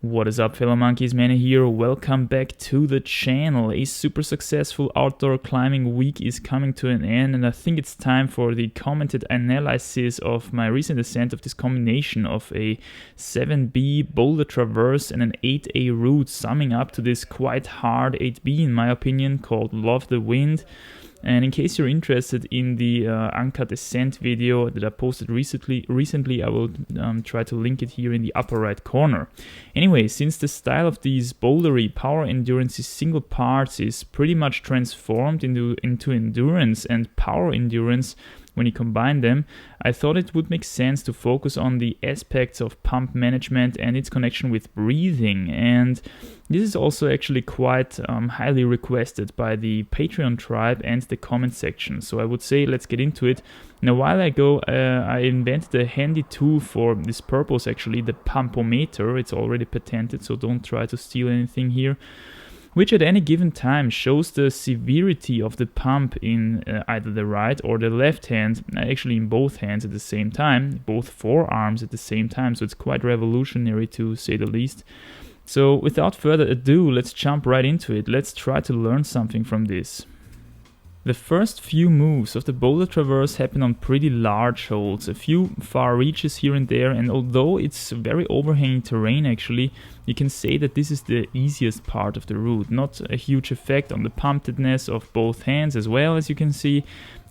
What is up, fellow monkeys? Manny here. Welcome back to the channel. A super successful outdoor climbing week is coming to an end, and I think it's time for the commented analysis of my recent ascent of this combination of a 7B boulder traverse and an 8A route, summing up to this quite hard 8B in my opinion, called Love the Wind. And in case you're interested in the uncut ascent video that I posted recently, I will try to link it here in the upper right corner. Anyway, since the style of these bouldery power endurance single parts is pretty much transformed into endurance and power endurance when you combine them, I thought it would make sense to focus on the aspects of pump management and its connection with breathing. And this is also actually quite highly requested by the Patreon tribe and the comment section. So I would say let's get into it. Now, a while ago, I invented a handy tool for this purpose, actually, the pumpometer. It's already patented, so don't try to steal anything here, which at any given time shows the severity of the pump in either the right or the left hand, actually in both hands at the same time, both forearms at the same time, so it's quite revolutionary to say the least. So without further ado, let's jump right into it. Let's try to learn something from this. The first few moves of the boulder traverse happen on pretty large holes, a few far reaches here and there, and although it's very overhanging terrain actually, you can say that this is the easiest part of the route. Not a huge effect on the pumpedness of both hands as well, as you can see,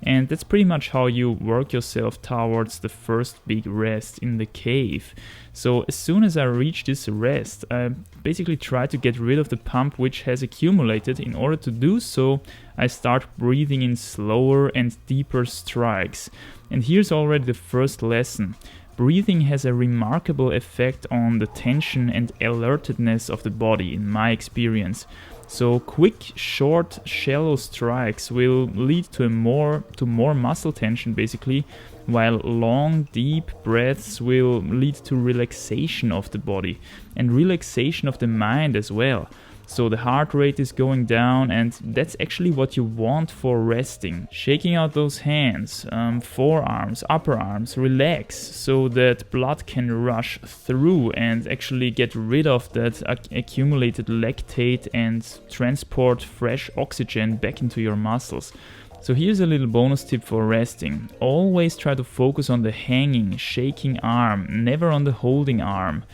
and that's pretty much how you work yourself towards the first big rest in the cave. So as soon as I reach this rest, I basically try to get rid of the pump which has accumulated. In order to do so, I start breathing in slower and deeper strikes. And here's already the first lesson. Breathing has a remarkable effect on the tension and alertedness of the body, in my experience. So quick, short, shallow strikes will lead to more muscle tension basically, while long, deep breaths will lead to relaxation of the body and relaxation of the mind as well. So the heart rate is going down, and that's actually what you want for resting. Shaking out those hands, forearms, upper arms, relax so that blood can rush through and actually get rid of that accumulated lactate and transport fresh oxygen back into your muscles. So here's a little bonus tip for resting. Always try to focus on the hanging, shaking arm, never on the holding arm.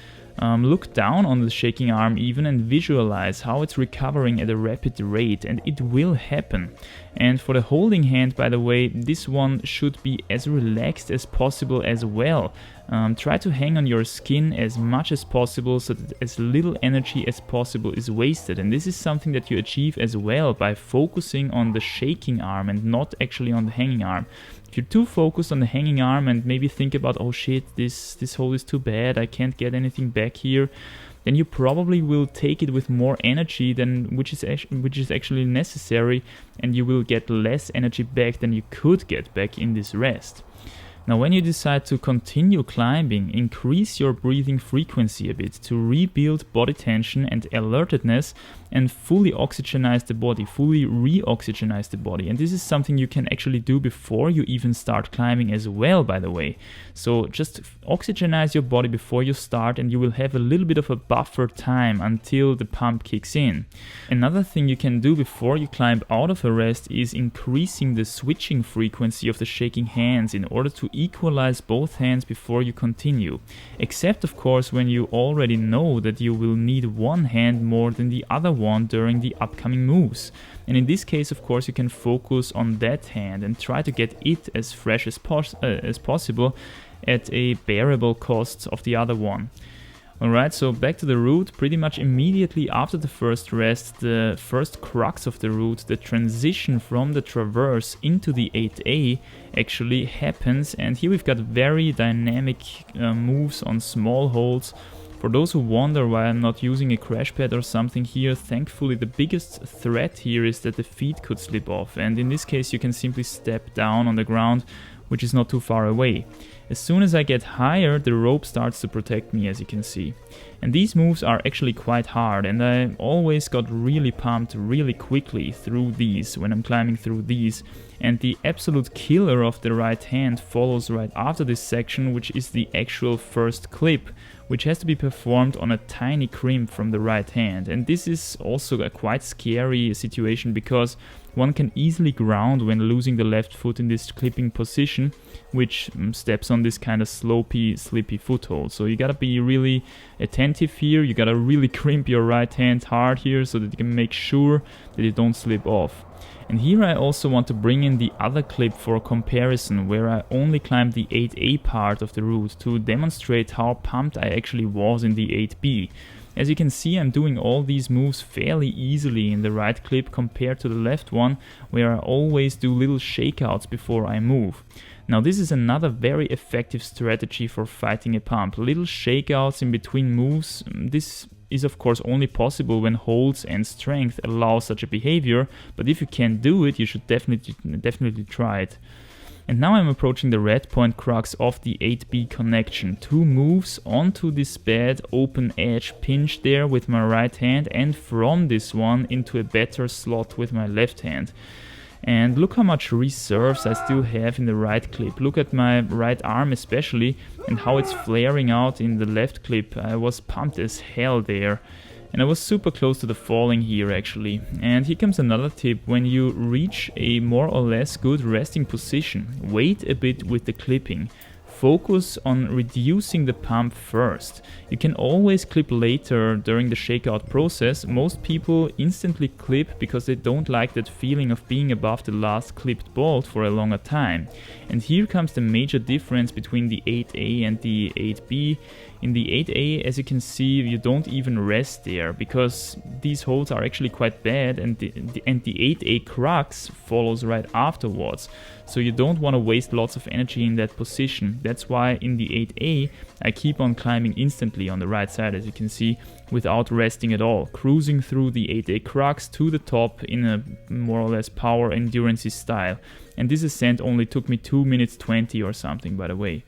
Look down on the shaking arm even and visualize how it's recovering at a rapid rate, and it will happen. And for the holding hand, by the way, this one should be as relaxed as possible as well. Try to hang on your skin as much as possible so that as little energy as possible is wasted, and this is something that you achieve as well by focusing on the shaking arm and not actually on the hanging arm. If you're too focused on the hanging arm and maybe think about, oh shit, this hold is too bad, I can't get anything back here, then you probably will take it with more energy than which is actually necessary, and you will get less energy back than you could get back in this rest. Now, when you decide to continue climbing, increase your breathing frequency a bit to rebuild body tension and alertedness and fully oxygenize the body, fully re-oxygenize the body. And this is something you can actually do before you even start climbing as well, by the way. So just oxygenize your body before you start, and you will have a little bit of a buffer time until the pump kicks in. Another thing you can do before you climb out of a rest is increasing the switching frequency of the shaking hands in order to equalize both hands before you continue. Except, of course, when you already know that you will need one hand more than the other one during the upcoming moves. And in this case, of course, you can focus on that hand and try to get it as fresh as possible at a bearable cost of the other one. Alright, so back to the route. Pretty much immediately after the first rest, the first crux of the route, the transition from the traverse into the 8A actually happens, and here we've got very dynamic moves on small holds. For those who wonder why I'm not using a crash pad or something here, thankfully the biggest threat here is that the feet could slip off, and in this case you can simply step down on the ground which is not too far away. As soon as I get higher, the rope starts to protect me, as you can see. And these moves are actually quite hard, and I always got really pumped really quickly through these, when I'm climbing through these. And the absolute killer of the right hand follows right after this section, which is the actual first clip, which has to be performed on a tiny crimp from the right hand. And this is also a quite scary situation, because one can easily ground when losing the left foot in this clipping position, which steps on this kind of slopey, slippy foothold. So you gotta be really attentive here, you gotta really crimp your right hand hard here so that you can make sure that you don't slip off. And here I also want to bring in the other clip for comparison, where I only climbed the 8A part of the route to demonstrate how pumped I actually was in the 8B. As you can see, I'm doing all these moves fairly easily in the right clip compared to the left one, where I always do little shakeouts before I move. Now this is another very effective strategy for fighting a pump. Little shakeouts in between moves. This is of course only possible when holds and strength allow such a behavior, but if you can't do it, you should definitely try it. And now I'm approaching the red point crux of the 8B connection. 2 moves onto this bad open edge pinch there with my right hand, and from this one into a better slot with my left hand. And look how much reserves I still have in the right clip. Look at my right arm especially, and how it's flaring out in the left clip. I was pumped as hell there. And I was super close to the falling here actually. And here comes another tip: when you reach a more or less good resting position, wait a bit with the clipping. Focus on reducing the pump first. You can always clip later during the shakeout process. Most people instantly clip because they don't like that feeling of being above the last clipped bolt for a longer time. And here comes the major difference between the 8A and the 8B. In the 8A, as you can see, you don't even rest there, because these holds are actually quite bad, and the 8A crux follows right afterwards. So you don't want to waste lots of energy in that position. That's why in the 8A, I keep on climbing instantly on the right side, as you can see, without resting at all, cruising through the 8A crux to the top in a more or less power endurance style. And this ascent only took me 2 minutes 20 or something, by the way.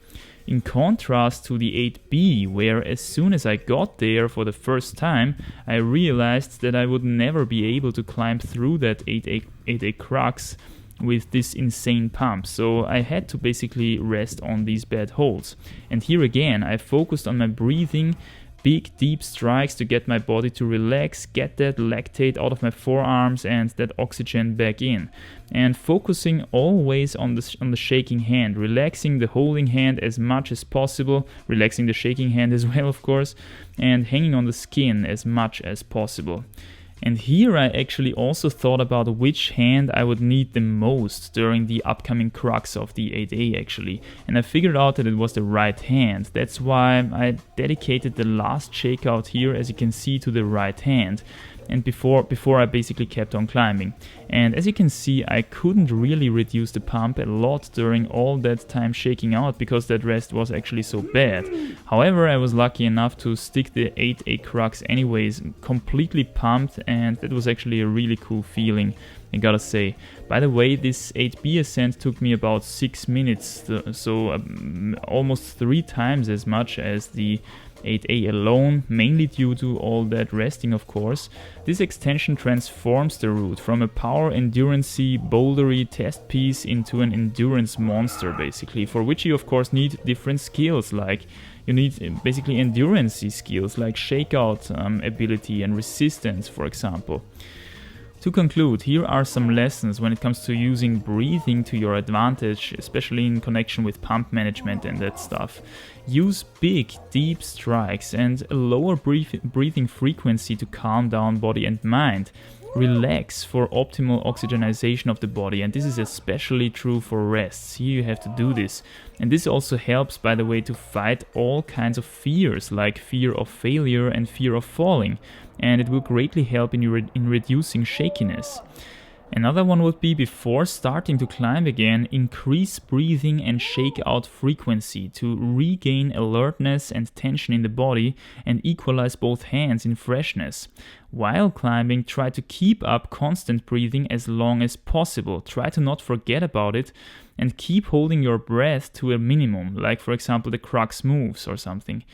In contrast to the 8B, where as soon as I got there for the first time, I realized that I would never be able to climb through that 8A crux with this insane pump. So I had to basically rest on these bad holds. And here again, I focused on my breathing, big deep strikes to get my body to relax, get that lactate out of my forearms and that oxygen back in. And focusing always on the shaking hand, relaxing the holding hand as much as possible, relaxing the shaking hand as well of course, and hanging on the skin as much as possible. And here I actually also thought about which hand I would need the most during the upcoming crux of the 8A actually. And I figured out that it was the right hand. That's why I dedicated the last shakeout here, as you can see, to the right hand. And before I basically kept on climbing. And as you can see, I couldn't really reduce the pump a lot during all that time shaking out, because that rest was actually so bad. However, I was lucky enough to stick the 8A crux anyways, completely pumped, and that was actually a really cool feeling, I gotta say. By the way, this 8B ascent took me about 6 minutes, so almost 3 times as much as the 8A alone, mainly due to all that resting of course. This extension transforms the route from a power endurance-y, bouldery test piece into an endurance monster basically, for which you of course need different skills. Like you need basically endurance-y skills like shakeout ability and resistance, for example. To conclude, here are some lessons when it comes to using breathing to your advantage, especially in connection with pump management and that stuff. Use big, deep strikes and a lower breathing frequency to calm down body and mind. Relax for optimal oxygenization of the body, and this is especially true for rests. Here you have to do this. And this also helps, by the way, to fight all kinds of fears, like fear of failure and fear of falling. And it will greatly help in reducing shakiness. Another one would be, before starting to climb again, increase breathing and shake out frequency to regain alertness and tension in the body and equalize both hands in freshness. While climbing, try to keep up constant breathing as long as possible. Try to not forget about it and keep holding your breath to a minimum, like for example the crux moves or something.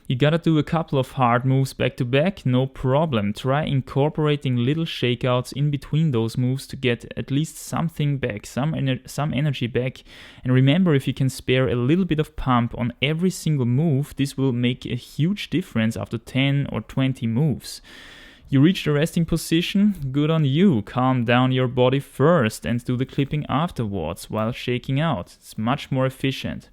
You gotta do a couple of hard moves back to back, no problem. Try incorporating little shakeouts in between those moves to get at least something back, some energy back. And remember, if you can spare a little bit of pump on every single move, this will make a huge difference after 10 or 20 moves. You reach the resting position, good on you. Calm down your body first and do the clipping afterwards while shaking out. It's much more efficient.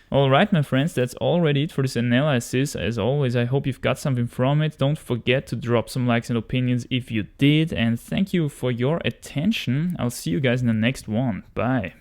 Alright my friends, that's already it for this analysis. As always, I hope you've got something from it. Don't forget to drop some likes and opinions if you did, and thank you for your attention. I'll see you guys in the next one. Bye.